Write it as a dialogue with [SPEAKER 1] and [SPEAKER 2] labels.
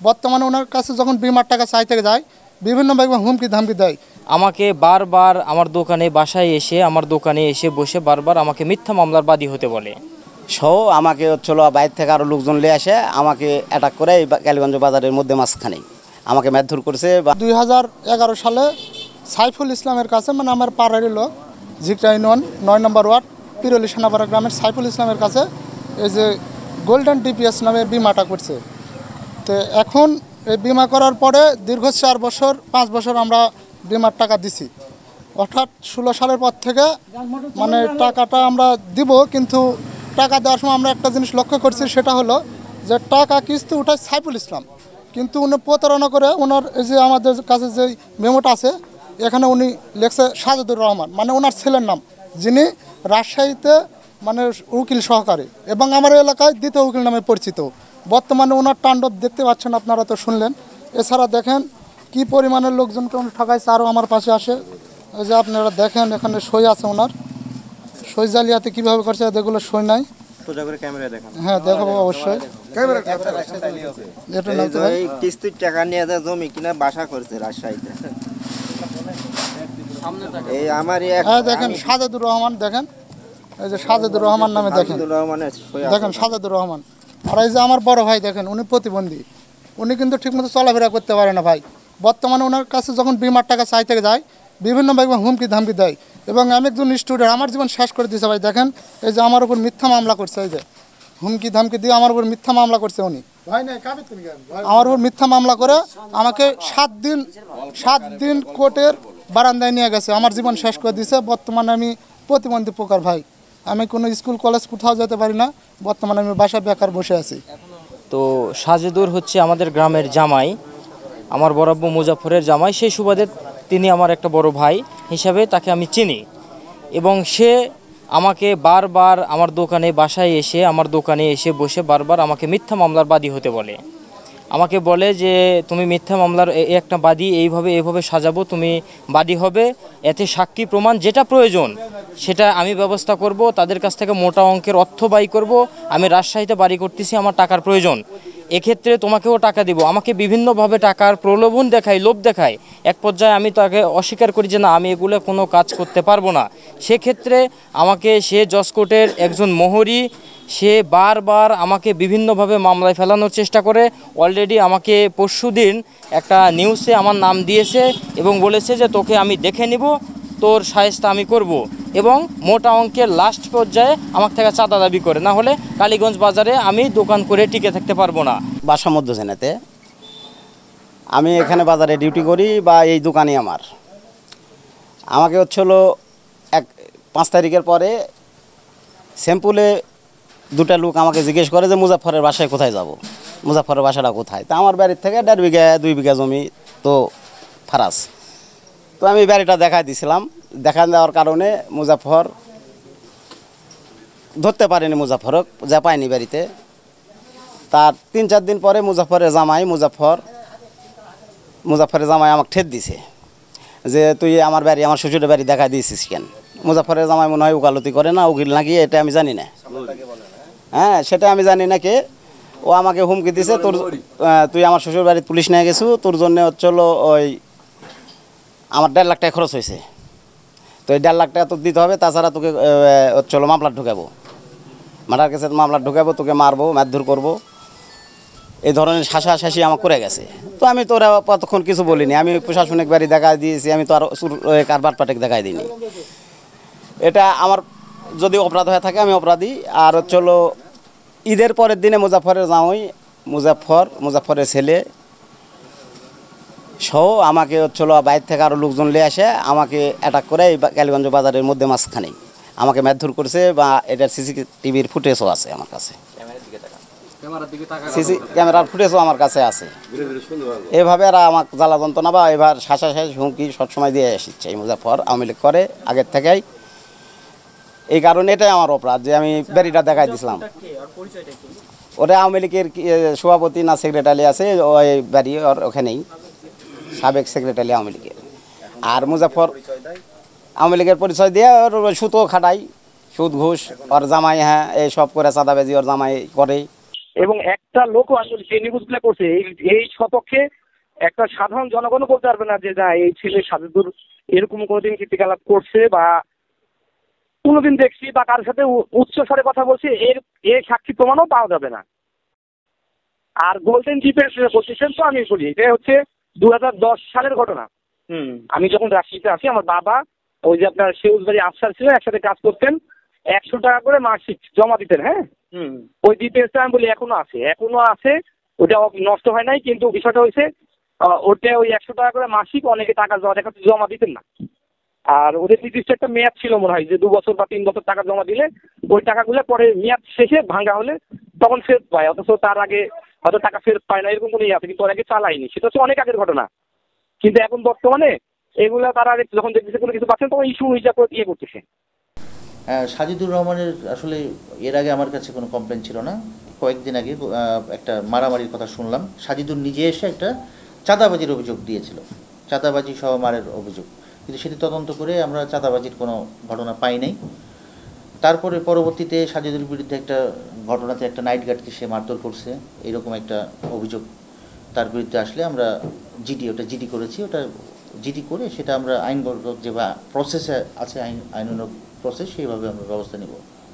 [SPEAKER 1] বর্তমানে ওনার কাছে যখন বিমার টাকা চাইতে যায় বিভিন্নভাবে হুমকি ধামকি দেয়।
[SPEAKER 2] আমাকে বারবার আমার দোকানে বাসায় এসে আমার দোকানে এসে বসে বারবার আমাকে মিথ্যা মামলার বাদী হতে বলে।
[SPEAKER 3] সহ আমাকে হচ্ছিল বাইরে থেকে আরও লোকজন নিয়ে আসে আমাকে অ্যাটাক করে এই কালীগঞ্জ বাজারের মধ্যে মাঝখানে আমাকে মারধর করছে।
[SPEAKER 1] 2011 সালে সাইফুল ইসলামের কাছে, মানে আমার পাড়ারই লোক, ঝিকরা ইউনিয়ন 9 নম্বর ওয়ার্ড পিরলি সেনাপাড়া গ্রামের সাইফুল ইসলামের কাছে এই যে গোল্ডেন ডিপিএস নামের বিমাটা করছে। তো এখন এই বিমা করার পরে দীর্ঘ 5 বছর আমরা বিমার টাকা দিছি। অর্থাৎ 16 সালের পর থেকে মানে টাকাটা আমরা দিব, কিন্তু টাকা দেওয়ার সময় আমরা একটা জিনিস লক্ষ্য করছি, সেটা হলো যে টাকা কিস্তি উঠায় সাইফুল ইসলাম, কিন্তু উনি প্রতারণা করে ওনার এই যে আমাদের কাছে যে মেমোটা আছে এখানে উনি লেখছে সাজেদুর রহমান, মানে ওনার ছেলের নাম, যিনি রাজশাহীতে মানে উকিল সহকারী এবং আমার এলাকায় দ্বিতীয় উকিল নামে পরিচিত। বর্তমানে ওনার তাণ্ডব দেখতে পাচ্ছেন, আপনারা তো শুনলেন। এছাড়া দেখেন কি পরিমাণের লোকজনকে উনি ঠকাইছে। আরও আমার পাশে আসে, এই যে আপনারা দেখেন এখানে সই আছে ওনার, সই জালিয়াতি কীভাবে করছে এগুলো সই নাই। হ্যাঁ দেখাবো অবশ্যই।
[SPEAKER 4] কিস্তির টাকা নিয়ে জমি কিনা বাসা করছে রাজশাহীতে। এই আমারই
[SPEAKER 1] দেখেন সাজেদুর রহমান, দেখেন এই যে সাজেদুর রহমান নামে দেখেন সাজেদুর রহমান। আর এই যে আমার বড় ভাই দেখেন, উনি প্রতিবন্ধী, উনি কিন্তু ঠিকমতো চলাফেরা করতে পারে না ভাই। বর্তমানে ওনার কাছে যখন বিমার টাকা চাইতে যায় বিভিন্নভাবে হুমকি ধামকি দেয় এবং আমি একজন স্টুডেন্ট, আমার জীবন শেষ করে দিয়েছে ভাই। দেখেন এই যে আমার উপর মিথ্যা মামলা করছে, এই যে হুমকি ধামকি দিয়ে আমার উপর মিথ্যা মামলা করছে উনি। আমার উপর মিথ্যা মামলা করে আমাকে 7 দিন কোর্টের বারান্দায় নিয়ে গেছে, আমার জীবন শেষ করে দিয়েছে। বর্তমানে আমি প্রতিবন্ধী প্রকার ভাই, আমি কোনো স্কুল কলেজ কোথাও যেতে পারি না। বর্তমানে আমি বাসায় বেকার বসে আছি।
[SPEAKER 2] তো সাজেদুর হচ্ছে আমাদের গ্রামের জামাই, আমার বরাব্য মুজাফরের জামাই। সেই সুবাদে তিনি আমার একটা বড় ভাই হিসাবে তাকে আমি চিনি এবং সে আমাকে বারবার আমার দোকানে বাসায় এসে আমার দোকানে এসে বসে বারবার আমাকে মিথ্যা মামলার বাদী হতে বলে। আমাকে বলে যে তুমি মিথ্যা মামলার একটা বাদী এইভাবে সাজাবো, তুমি বাদী হবে, এতে সাক্ষী প্রমাণ যেটা প্রয়োজন সেটা আমি ব্যবস্থা করব, তাদের কাছ থেকে মোটা অঙ্কের অর্থ ব্যয় করব, আমি রাজশাহীতে বাড়ি করতেছি, আমার টাকার প্রয়োজন, এক্ষেত্রে তোমাকেও টাকা দিব। আমাকে বিভিন্নভাবে টাকার প্রলোভন দেখায়, লোভ দেখায়। এক পর্যায়ে আমি তাকে অস্বীকার করি যে না, আমি এগুলো কোনো কাজ করতে পারবো না। সেক্ষেত্রে আমাকে সে জজকোর্টের একজন মোহরি, সে বারবার আমাকে বিভিন্নভাবে মামলায় ফেলানোর চেষ্টা করে। অলরেডি আমাকে পরশুদিন একটা নিউজে আমার নাম দিয়েছে এবং বলেছে যে তোকে আমি দেখে নিব, তোর শায়েস্তা আমি করব, এবং মোটা অঙ্কের লাস্ট পর্যায়ে আমার থেকে চাঁদা দাবি করে, না হলে কালীগঞ্জ বাজারে আমি দোকান করে টিকে থাকতে পারবো না।
[SPEAKER 3] বাসা মধ্য সেনাতে আমি এখানে বাজারে ডিউটি করি বা এই দোকানই আমাকে হচ্ছিল 5 তারিখের পরে স্যাম্পুলে 2টা লোক আমাকে জিজ্ঞেস করে যে মুজাফরের বাসায় কোথায় যাব, মুজাফরের বাসাটা কোথায়। তা আমার বাড়ির থেকে 1.5 বিঘা 2 বিঘা জমি তো ফারাস। তো আমি বাড়িটা দেখাই দিয়েছিলাম, দেখা দেওয়ার কারণে মুজাফর ধরতে পারেনি, মুজাফরক যা পায়নি বাড়িতে। তার 3-4 দিন পরে মুজাফরের জামাই আমাকে ঠেট দিছে যে তুই আমার বাড়ি, আমার শ্বশুরের বাড়ি দেখা দিয়েছিস কেন। মুজাফরের জামাই মনে হয় উকালতি করে না, উকিল নাকি, এটা আমি জানি না। হ্যাঁ, সেটা আমি জানি না কে। ও আমাকে হুমকি দিছে, তুই আমার শ্বশুর বাড়ি পুলিশ নিয়ে গেছু, তোর জন্য হচ্ছিল ওই আমার 1.5 লাখ টাকা খরচ হয়েছে, তো এই 1.5 লাখ টাকা তোকে দিতে হবে, তাছাড়া তোকে হচ্ছিল মামলা ঢুকাবো, মার্ডার কেসে মামলা ঢুকাবো, তোকে মারবো, মারধর করবো, এই ধরনের শাসাশাসি আমাকে করে গেছে। তো আমি তো ওরা কতক্ষণ কিছু বলিনি, আমি প্রশাসনিক বাড়ি দেখা দিয়েছি, আমি তো আর কারবার পাটেক দেখাই দিইনি। এটা আমার যদি অপরাধ হয়ে থাকে আমি অপরাধী। আর হচ্ছিল ঈদের পরের দিনে মুজাফরের জামাই মুজাফরের ছেলে সহ আমাকে হচ্ছিল বাইরে থেকে আরও লোকজন নিয়ে আসে আমাকে অ্যাটাক করে এই কালীগঞ্জ বাজারের মধ্যে মাঝখানে আমাকে মারধর করছে, বা এটার CCTVর ফুটেজও আছে আমার কাছে, সিসি ক্যামেরার ফুটেজও আমার কাছে আছে। এভাবে এরা আমাকে জ্বালা যন্ত্রণা বা এবার শাসাশাস হুমকি সবসময় দিয়ে এসেছে এই মুজাফর, আওয়ামী লীগ করে আগের থেকেই। এই কারণে এটাই আমার অপরাধ যে আমি বাড়িটা দেখাই দিয়েছিলাম। ওরা আওয়ামী লীগের সভাপতি না সেক্রেটারি আছে ওই বাড়ি, ওর ওখানেই সাবেক সেক্রেটারি আওয়ামী লীগের। আর মুজাফর আওয়ামী লীগের পরিচয় দিয়ে ওর সুতো খাটাই, সুদ ঘুষ, ওর জামাই, হ্যাঁ এই সব করে চাঁদাবাজি ওর জামাই করে।
[SPEAKER 5] এবং একটা লোকও আসলে যে নিউজগুলো করছে এই সপক্ষে একটা সাধারণ জনগণও বলতে পারবে না যে না এই ছেলে সাজেদুর এরকম কোনোদিন কীর্তিকলাপ করছে বা কোনোদিন দেখছি বা কারোর সাথে উচ্চ স্বরে কথা বলছে এর সাক্ষী প্রমাণও পাওয়া যাবে না। আর গোল্ডেন জিপের পজিশন তো আমি বলি এটা হচ্ছে 2010 সালের ঘটনা। আমি যখন রাজশাহীতে আসি আমার বাবা ওই যে আপনার সেউজবাড়ি আফসার ছিল, একসাথে কাজ করতেন, 100 টাকা করে মাসিক জমা দিতেন। হ্যাঁ, ওই ডিটেলসটা আমি বলি এখনো আছে, ওটা নষ্ট হয় নাই। কিন্তু বিষয়টা হয়েছে ওটা ওই 100 টাকা করে মাসিক অনেকে টাকা জমা দিতেন না। আর ওদের নির্দিষ্ট একটা মেয়াদ ছিল মনে হয় যে 2 বছর বা 3 বছর টাকা জমা দিলে ওই টাকাগুলো পরে মেয়াদ শেষে ভাঙা হলে তখন ফেরত পায়, অথচ তার আগে হয়তো টাকা ফেরত পায় না, এরকম কোনো ইয়ে আছে। কিন্তু ওর আগে চালায়নি, সেটা হচ্ছে অনেক আগের ঘটনা। কিন্তু এখন বর্তমানে এগুলা তারা যখন দেখতেছে কোনো কিছু পাচ্ছেন তখন ইস্যু হিসাব করে ইয়ে করতেছে।
[SPEAKER 6] সাজিদুর রহমানের আসলে এর আগে আমার কাছে কোনো কমপ্লেন ছিল না। কয়েকদিন আগে একটা মারামারির কথা শুনলাম। সাজিদুর নিজে এসে একটা চাঁদাবাজির অভিযোগ দিয়েছিল, চাঁদাবাজি সহ মারের অভিযোগ, কিন্তু সেটি তদন্ত করে আমরা চাঁদাবাজির কোনো ঘটনা পাই নাই। তারপরে পরবর্তীতে সাজিদুর বিরুদ্ধে একটা ঘটনাতে একটা নাইট গার্ডকে সে মারধর করছে, এরকম একটা অভিযোগ তার বিরুদ্ধে আসলে আমরা জিডি করেছি। ওটা জিডি করে সেটা আমরা আইনগত যে প্রসেসে আছে আইনানুগ প্রসেস সেইভাবে আমরা ব্যবস্থা নেব।